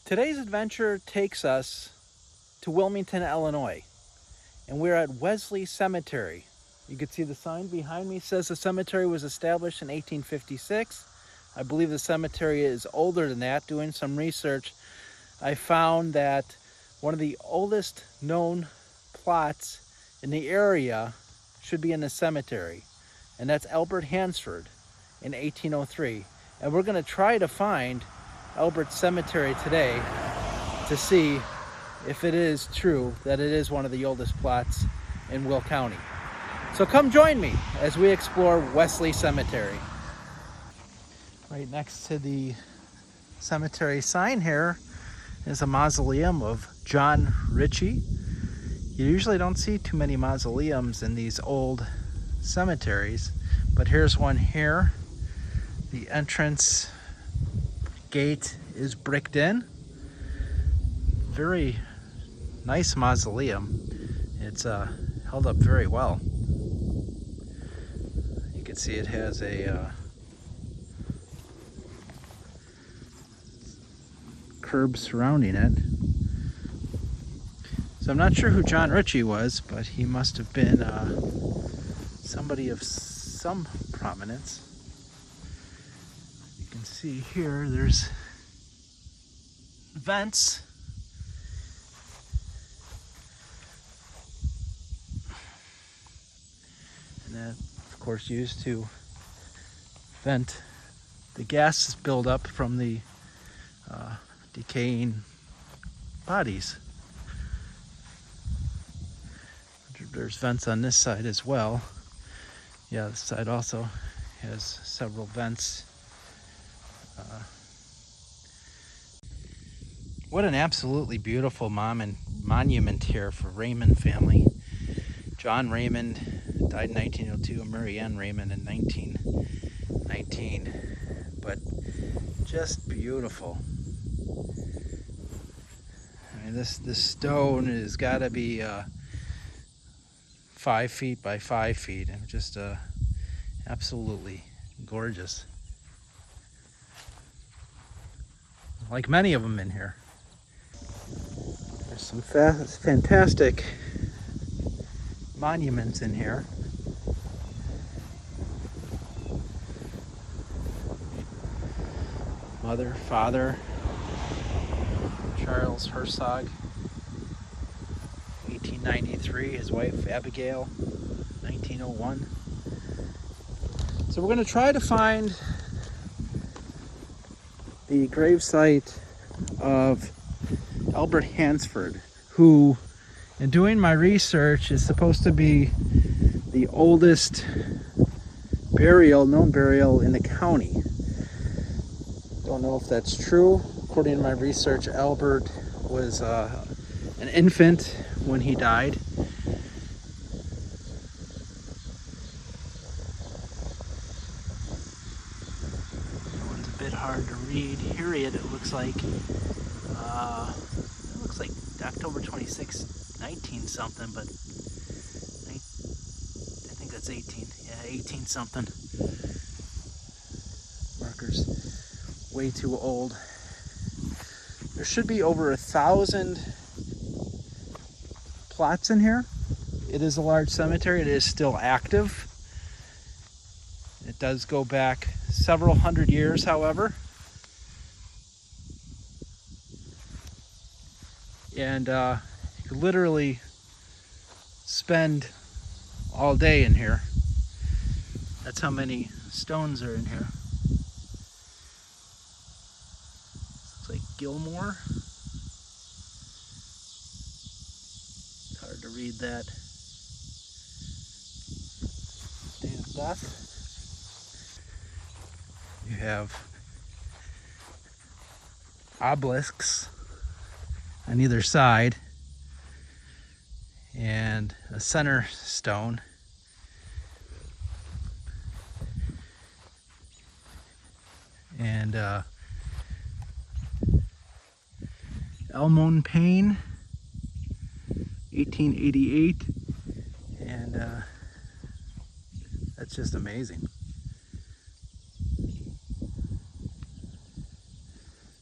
Today's adventure takes us to Wilmington, Illinois, and we're at Wesley Cemetery. You can see the sign behind me says the cemetery was established in 1856. I believe the cemetery is older than that. Doing some research, I found that one of the oldest known plots in the area should be in the cemetery, and that's Albert Hansford in 1803. And we're going to try to find Albert's cemetery today to see if it is true that it is one of the oldest plots in Will County. So come join me as we explore Wesley Cemetery. Right next to the cemetery sign here is a mausoleum of John Ritchey. You usually don't see too many mausoleums in these old cemeteries, but here's one here. The entrance gate is bricked in. Very nice mausoleum. It's held up very well. You can see it has a curb surrounding it. So I'm not sure who John Ritchey was, but he must have been somebody of some prominence. You can see here there's vents. And that, of course, used to vent the gas buildup from the decaying bodies. There's vents on this side as well. Yeah, this side also has several vents. What an absolutely beautiful monument here for Raymond family. John Raymond died in 1902, and Mary Ann Raymond in 1919. But just beautiful. I mean, this stone has got to be 5 feet by 5 feet, and just absolutely gorgeous. Like many of them in here. There's some fantastic monuments in here. Mother, father, Charles Herzog, 1893, his wife Abigail, 1901. So we're going to try to find the gravesite of Albert Hansford, who, in doing my research, is supposed to be the oldest known burial in the county. Don't know if that's true. According to my research, Albert was an infant when he died. That one's a bit hard to read. Period. It looks like October 26, 19 something, but I think that's 18. Yeah, 18 something. Marker's way too old. There should be over 1,000 plots in here. It is a large cemetery. It is still active. It does go back several hundred years, however. And you could literally spend all day in here. That's how many stones are in here. Looks like Gilmore. It's hard to read that. Date of death. You have obelisks on either side, and a center stone. And Elmone Payne, 1888, and that's just amazing.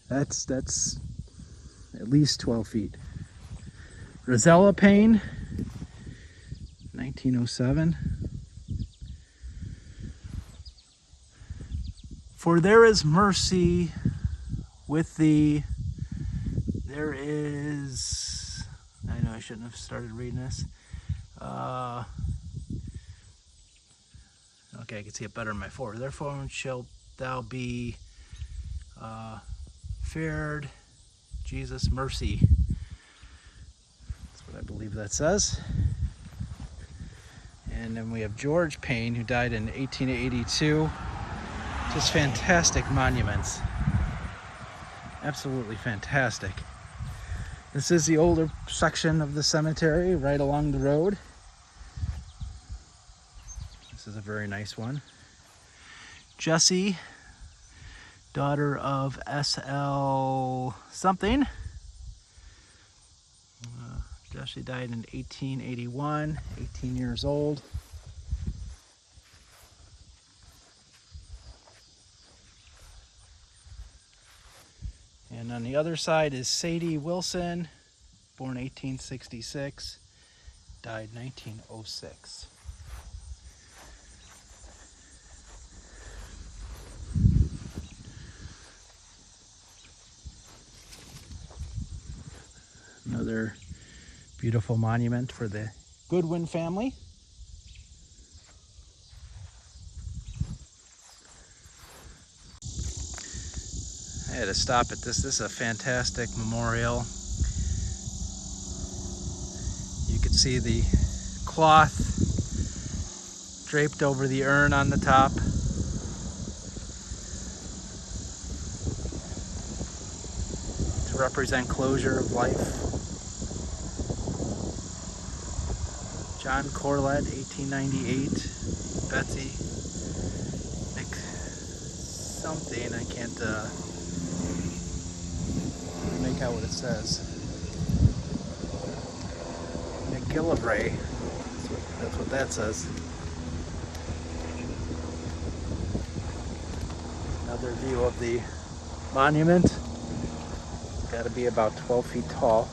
That's at least 12 feet. Rosella pane, 1907. For there is mercy with thee. There is, I know I shouldn't have started reading this. Okay, I can see it better in my forward. Therefore shalt thou be feared, Jesus, mercy. That's what I believe that says. And then we have George Payne, who died in 1882. Just fantastic monuments. Absolutely fantastic. This is the older section of the cemetery right along the road. This is a very nice one. Jessie, daughter of S.L. something. Jessie died in 1881, 18 years old. And on the other side is Sadie Wilson, born 1866, died 1906. Another beautiful monument for the Goodwin family. I had to stop at this. This is a fantastic memorial. You can see the cloth draped over the urn on the top. To represent closure of life. John Corlett, 1898. Betsy Nick something, I can't make out what it says. McGillivray, that's what that says. Another view of the monument. Got to be about 12 feet tall.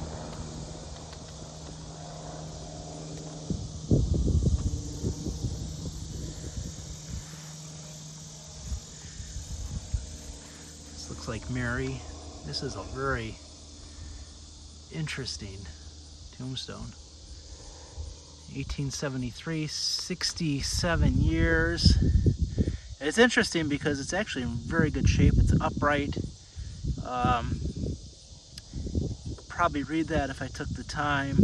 This looks like Mary. This is a very interesting tombstone. 1873, 67 years. And it's interesting because it's actually in very good shape. It's upright. Probably read that if I took the time.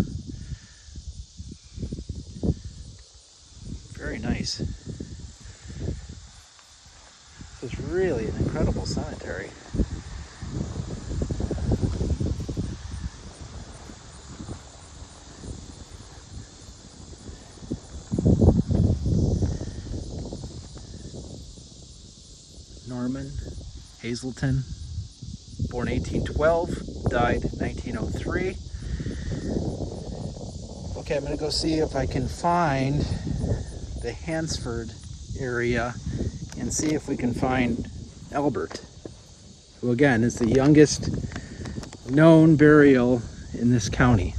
Very nice. This is really an incredible cemetery. Norman Hazelton, born 1812, died 1903. Okay, I'm gonna go see if I can find the Hansford area and see if we can find Albert, who again is the youngest known burial in this county.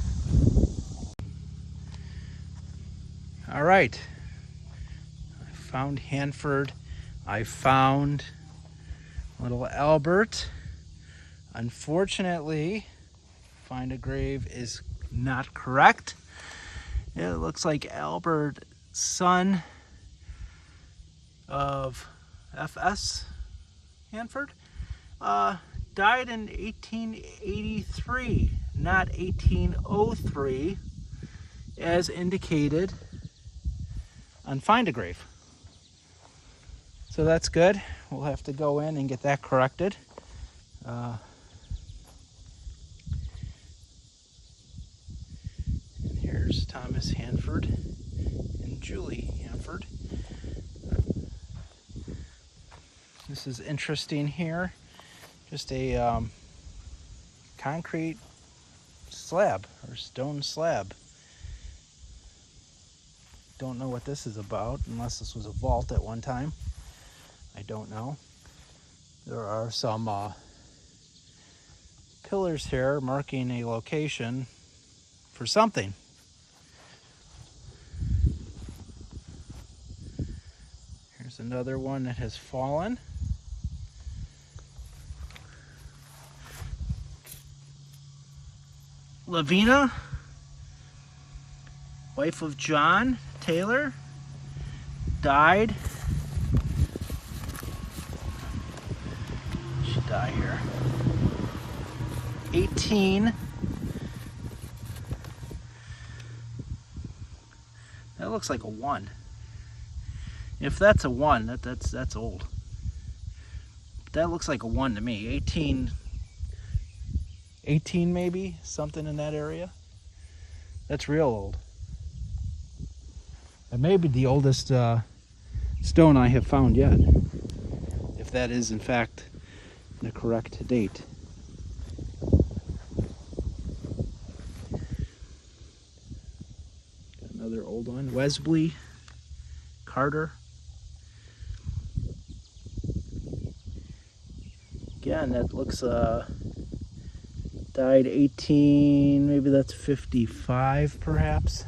All right, I found Hansford. I found little Albert. Unfortunately, find a grave is not correct. It looks like Albert, son of F.S. Hansford, died in 1883, not 1803, as indicated on Find a Grave. So that's good. We'll have to go in and get that corrected. And here's Thomas Hansford and Julie Hansford. This is interesting here. Just a concrete slab or stone slab. Don't know what this is about, unless this was a vault at one time. I don't know. There are some pillars here marking a location for something. Here's another one that has fallen. Lavina, wife of John Taylor, died. She died here. 18. That looks like a 1. If that's a 1, that's old. But that looks like a 1 to me. 18 maybe, something in that area. That's real old. It may be the oldest stone I have found yet, if that is in fact the correct date. Got another old one, Wesley Carter. Again, that looks died 18, maybe that's 55 perhaps.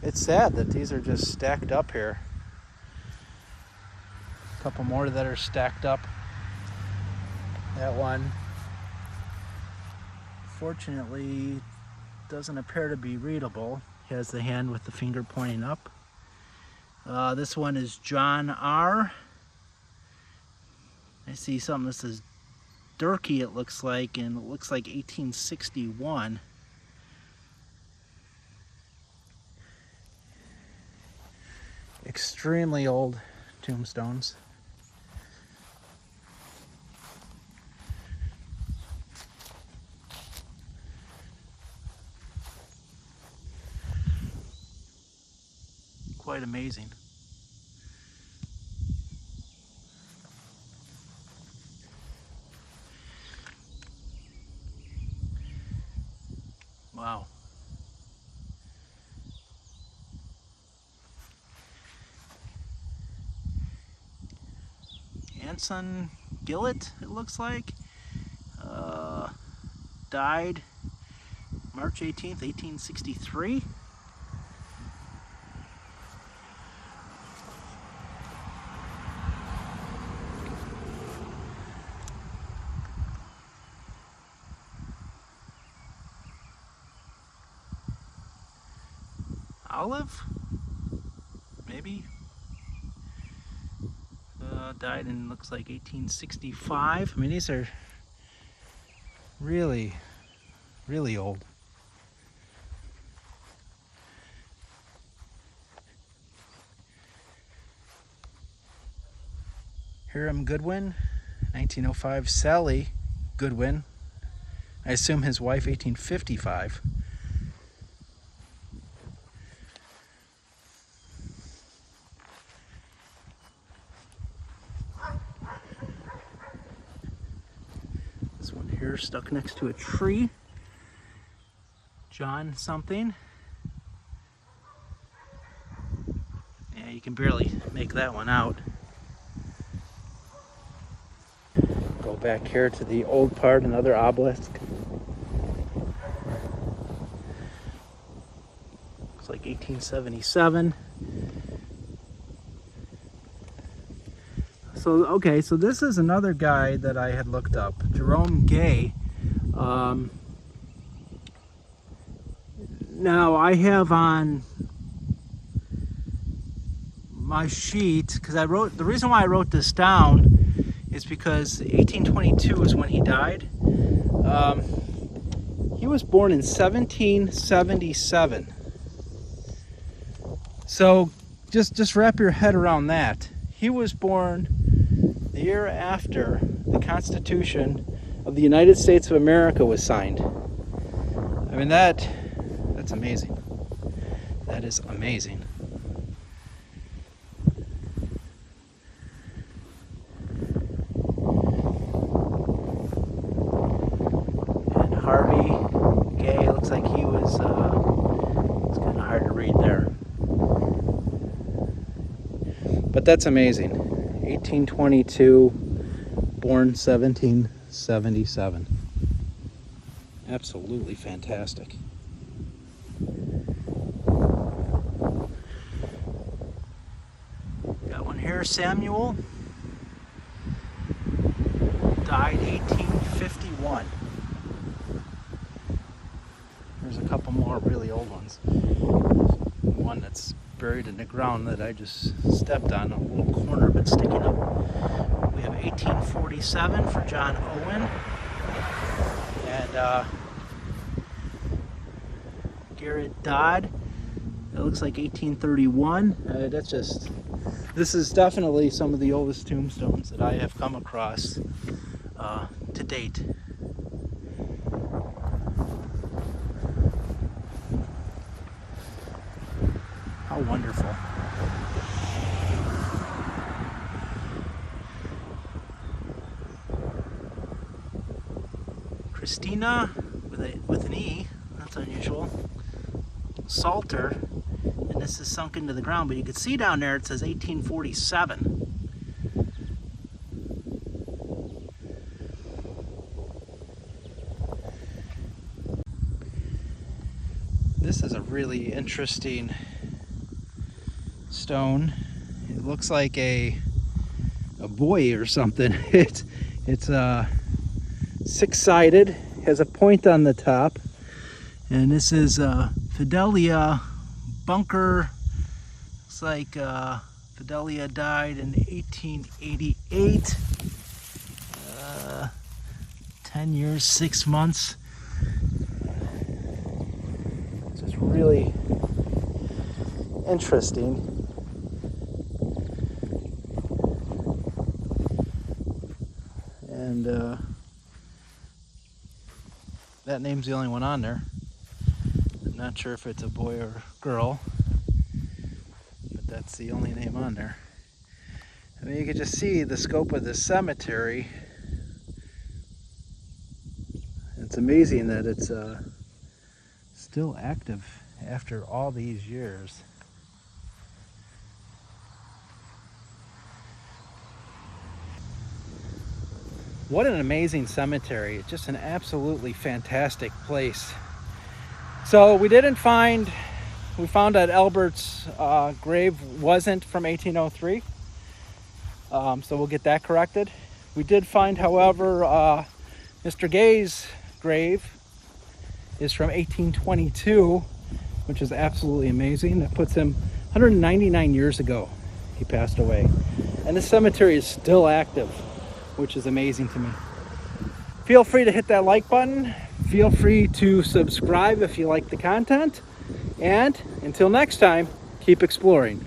It's sad that these are just stacked up here. A couple more that are stacked up. That one, fortunately, doesn't appear to be readable. He has the hand with the finger pointing up. This one is John R. I see something that says Durkee, it looks like, and it looks like 1861. Extremely old tombstones. Quite amazing. Wow. Anson Gillett, it looks like, died March 18th, 1863. Olive, maybe. Died in, looks like 1865. I mean, these are really, really old. Hiram Goodwin, 1905. Sally Goodwin, I assume his wife, 1855. Here stuck next to a tree. John something. Yeah, you can barely make that one out. Go back here to the old part, another obelisk. Looks like 1877. So, okay, so this is another guy that I had looked up, Jerome Gay. Now, I have on my sheet, because the reason why I wrote this down is because 1822 is when he died. He was born in 1777. So, just wrap your head around that. He was born the year after the Constitution of the United States of America was signed. I mean, that's amazing. That is amazing. And Harvey Gay, looks like he was, it's kind of hard to read there. But that's amazing. 1822, born 1777. Absolutely fantastic. Got one here, Samuel. Died 1851. There's a couple more really old ones. One that's buried in the ground that I just stepped on, a little corner of it sticking up. We have 1847 for John Owen. And Garrett Dodd. It looks like 1831. This is definitely some of the oldest tombstones that I have come across to date. How wonderful. Christina with an E, that's unusual. Salter, and this is sunk into the ground, but you can see down there it says 1847. This is a really interesting stone. It looks like a buoy or something. It's six-sided, has a point on the top, and this is Fidelia bunker. Looks like Fidelia died in 1888. 10 years, 6 months. It's just really interesting. And that name's the only one on there. I'm not sure if it's a boy or girl, but that's the only name on there. I mean, you can just see the scope of this cemetery. It's amazing that it's still active after all these years. What an amazing cemetery. It's just an absolutely fantastic place. So we found that Albert's grave wasn't from 1803. So we'll get that corrected. We did find, however, Mr. Gay's grave is from 1822, which is absolutely amazing. That puts him 199 years ago he passed away. And this cemetery is still active, which is amazing to me. Feel free to hit that like button. Feel free to subscribe if you like the content. And until next time, keep exploring.